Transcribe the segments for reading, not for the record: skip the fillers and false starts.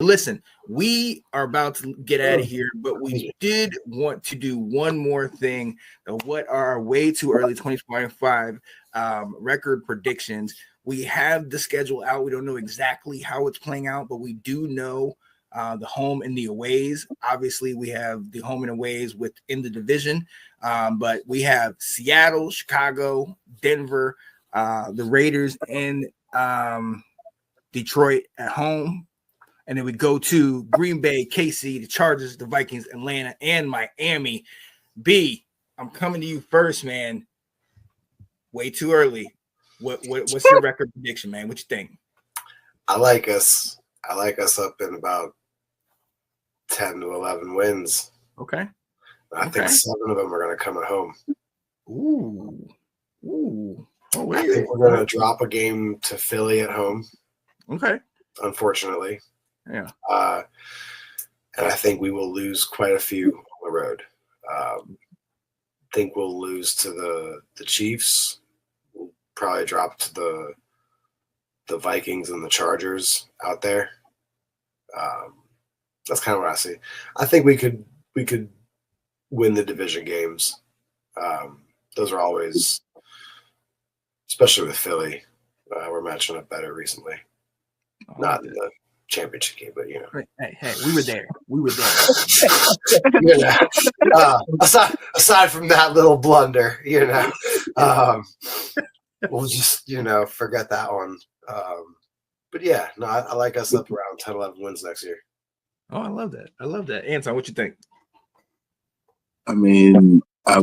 Listen, we are about to get out of here, but we did want to do one more thing. What are our way too early 2025 record predictions? We have the schedule out. We don't know exactly how it's playing out, but we do know the home and the aways. Obviously, we have the home and aways within the division, but we have Seattle, Chicago, Denver, the Raiders, and Detroit at home. And then we go to Green Bay, KC, the Chargers, the Vikings, Atlanta, and Miami. B, I'm coming to you first, man. Way too early. What's your record prediction, man? What you think? I like us up in about 10 to 11 wins. Okay. I think 7 of them are going to come at home. Ooh. Oh, I think we're going to drop a game to Philly at home. Okay. Unfortunately. Yeah. And I think we will lose quite a few on the road. Think we'll lose to the Chiefs. We'll probably drop to the Vikings and the Chargers out there. That's kind of what I see. I think we could win the division games. Those are always, especially with Philly, we're matching up better recently. Not in the championship game, but Hey, we were there. Aside from that little blunder, we'll just forget that one. But yeah, no, I like us up around 10, 11 wins next year. Oh, I love that. Anton, what you think? I mean, I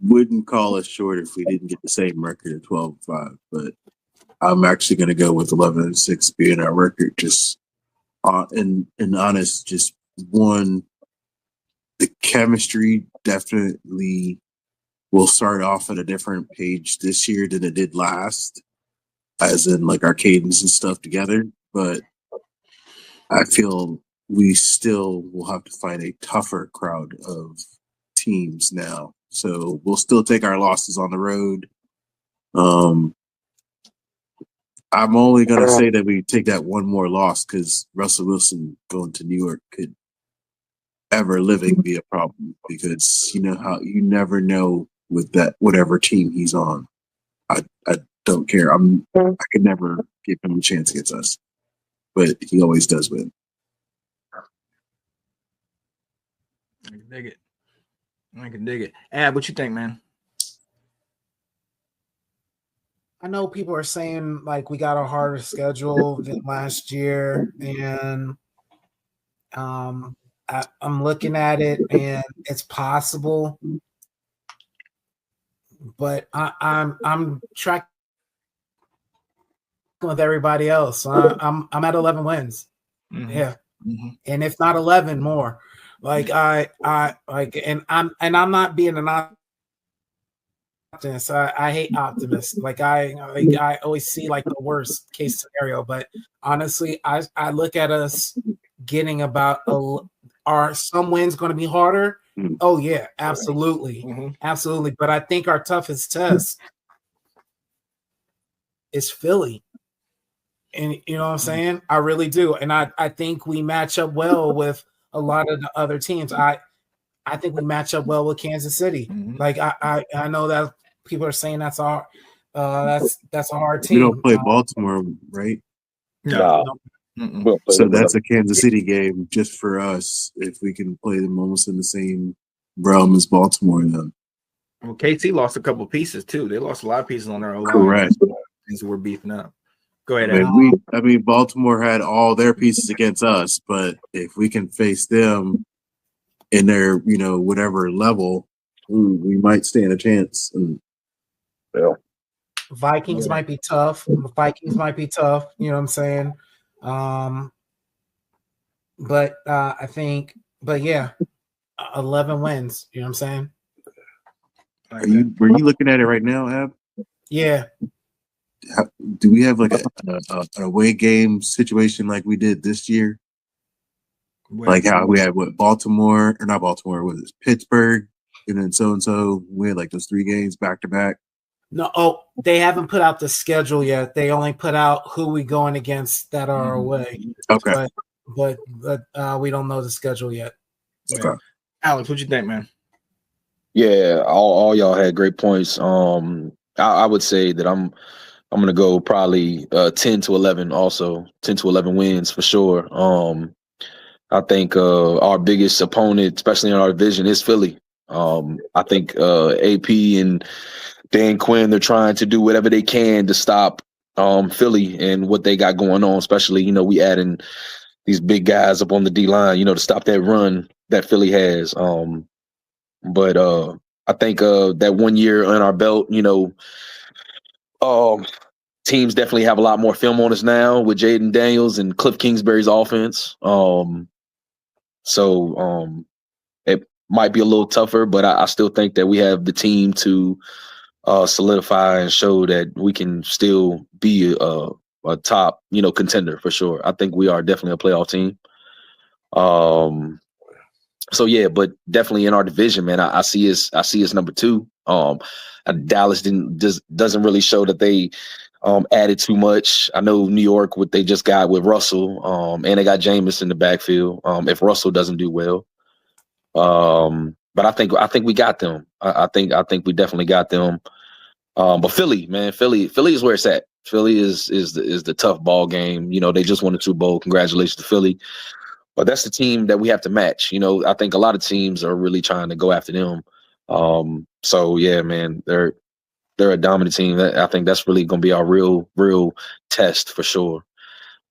wouldn't call us short if we didn't get the same record at 12-5, but I'm actually going to go with 11-6 being our record. Just and honest, just one, the chemistry definitely will start off at a different page this year than it did last, as in like our cadence and stuff together. But I feel we still will have to fight a tougher crowd of teams now. So we'll still take our losses on the road. I'm only going to say that we take that one more loss because Russell Wilson going to New York could ever living be a problem because you know how you never know with that whatever team he's on. I don't care. I could never give him a chance against us, but he always does win. I can dig it. Ab, what you think, man? I know people are saying like we got a harder schedule than last year, and I'm looking at it, and it's possible, but I'm tracking with everybody else. I'm at 11 wins, and if not 11 more. Like I like, and I'm not being an optimist. I hate optimists. Like I always see like the worst case scenario, but honestly, I look at us getting about are some wins going to be harder? Oh yeah, absolutely, absolutely. But I think our toughest test is Philly, and you know what I'm saying. I really do, and I think we match up well with a lot of the other teams. I think we match up well with Kansas City. Like I know that people are saying that's a hard team. We don't play Baltimore, right? No. So that's a Kansas City game just for us if we can play them almost in the same realm as Baltimore then. Well, KC lost a couple pieces too. They lost a lot of pieces on their O-line. Correct. Things we're beefing up. Go ahead. I mean, Baltimore had all their pieces against us, but if we can face them in their, whatever level, we might stand a chance. Vikings might be tough. You know what I'm saying? But I think, yeah, 11 wins. You know what I'm saying? Were you looking at it right now, Ab? Yeah. Do we have like a away game situation like we did this year? Like how we had Baltimore or not Baltimore, was it Pittsburgh and then so we had like those 3 games back to back. No, they haven't put out the schedule yet. They only put out who we going against that are away. Okay. But but we don't know the schedule yet. Yeah. Alex, what you think, man? Yeah, all y'all had great points. I would say that I'm gonna go probably 10 to 11 also. 10 to 11 wins for sure. I think our biggest opponent, especially in our division, is Philly. I think AP and Dan Quinn, they're trying to do whatever they can to stop Philly and what they got going on, especially, we adding these big guys up on the D line, to stop that run that Philly has. But I think that 1 year on our belt, teams definitely have a lot more film on us now with Jaden Daniels and Cliff Kingsbury's offense. So it might be a little tougher, but I still think that we have the team to solidify and show that we can still be a top, contender for sure. I think we are definitely a playoff team. So yeah, but definitely in our division, man, I see us number 2. Dallas doesn't really show that they added too much. I know New York, what they just got with Russell, and they got Jameis in the backfield. If Russell doesn't do well, but I think we got them. I think we definitely got them. But Philly, man, Philly is where it's at. Philly is the tough ball game. They just won the Super Bowl. Congratulations to Philly. But that's the team that we have to match. I think a lot of teams are really trying to go after them. So yeah, man, they're a dominant team. I think that's really going to be our real test for sure.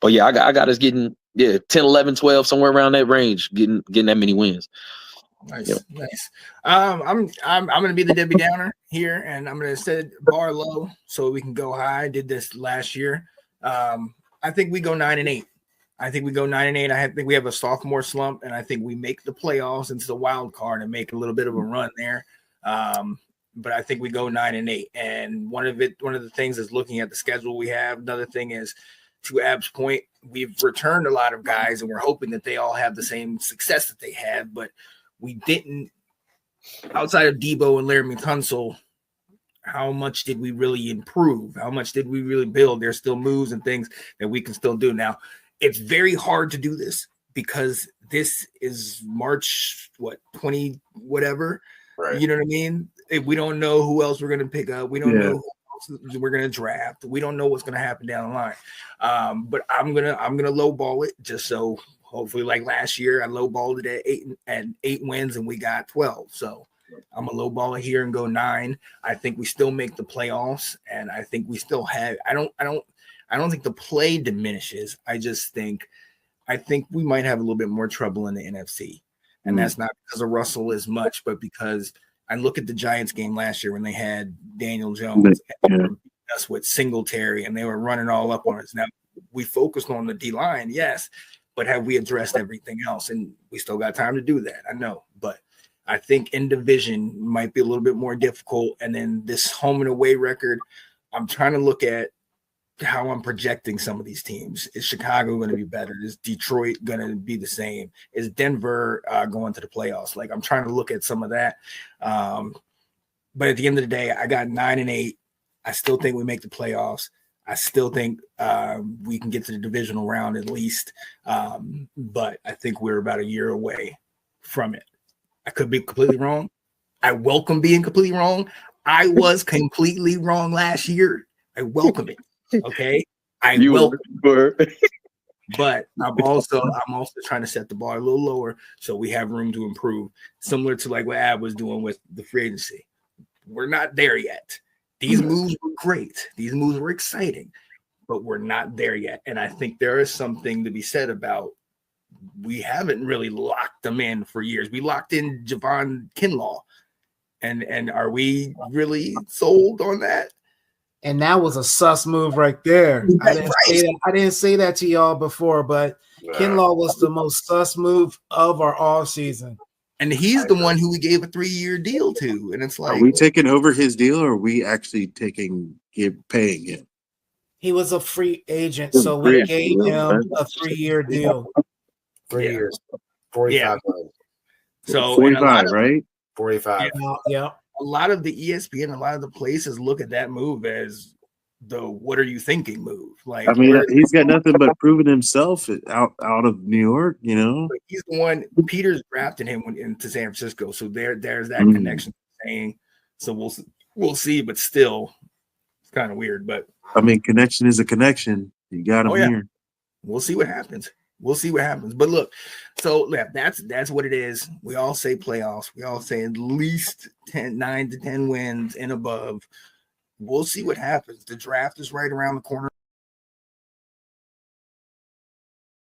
But yeah, I got us getting 10, 11, 12, somewhere around that range, getting that many wins. Nice, nice. I'm gonna be the Debbie Downer here, and I'm gonna set bar low so we can go high. I did this last year. I think we go 9-8. I think we go 9-8. I think we have a sophomore slump, and I think we make the playoffs into the wild card and make a little bit of a run there. But I think we go 9-8. And one of the things is looking at the schedule we have. Another thing is, to Ab's point, we've returned a lot of guys, and we're hoping that they all have the same success that they had, but we didn't. Outside of Debo and Laramie Tunsil, how much did we really improve? How much did we really build? There's still moves and things that we can still do. Now, it's very hard to do this because this is March, 20 whatever. Right. You know what I mean? If we don't know who else we're going to pick up. We don't know who else we're going to draft. We don't know what's going to happen down the line. But I'm gonna lowball it just so hopefully, like last year, I lowballed it at 8 wins and we got 12. So I'm a lowball it here and go 9. I think we still make the playoffs, and I think we still have. I don't think the play diminishes. I think we might have a little bit more trouble in the NFC. And that's not because of Russell as much, but because I look at the Giants game last year when they had Daniel Jones and us with Singletary, and they were running all up on us. Now, we focused on the D-line, yes, but have we addressed everything else? And we still got time to do that, I know. But I think in division might be a little bit more difficult. And then this home and away record, I'm trying to look at how I'm projecting some of these teams. Is Chicago going to be better? Is Detroit going to be the same? Is Denver going to the playoffs? Like, I'm trying to look at some of that. But at the end of the day, I got 9-8. I still think we make the playoffs. I still think we can get to the divisional round at least. But I think we're about a year away from it. I could be completely wrong. I welcome being completely wrong. I was completely wrong last year. I welcome it. Okay, but I'm also trying to set the bar a little lower so we have room to improve, similar to like what Ab was doing with the free agency. We're not there yet. These moves were great. These moves were exciting, but we're not there yet. And I think there is something to be said about we haven't really locked them in for years. We locked in Javon Kinlaw, and are we really sold on that? And that was a sus move right there. I didn't say that to y'all before, but Kinlaw was the most sus move of our all season. And he's the one who we gave a 3-year deal to. And it's like, are we taking over his deal, or are we actually paying him? He was a free agent, so we gave him a 3-year deal. 3 years, 45. So 45, right? 45. Yeah. A lot of the ESPN, a lot of the places look at that move as the "what are you thinking" move. Like, I mean, he's got nothing but proving himself out of New York. You know, he's the one. Peter's drafted him into San Francisco, so there's that connection. Saying, so we'll see, but still, it's kind of weird. But I mean, connection is a connection. You got him here. We'll see what happens. But look, so that's what it is. We all say playoffs. We all say at least 9 to 10 wins and above. We'll see what happens. The draft is right around the corner.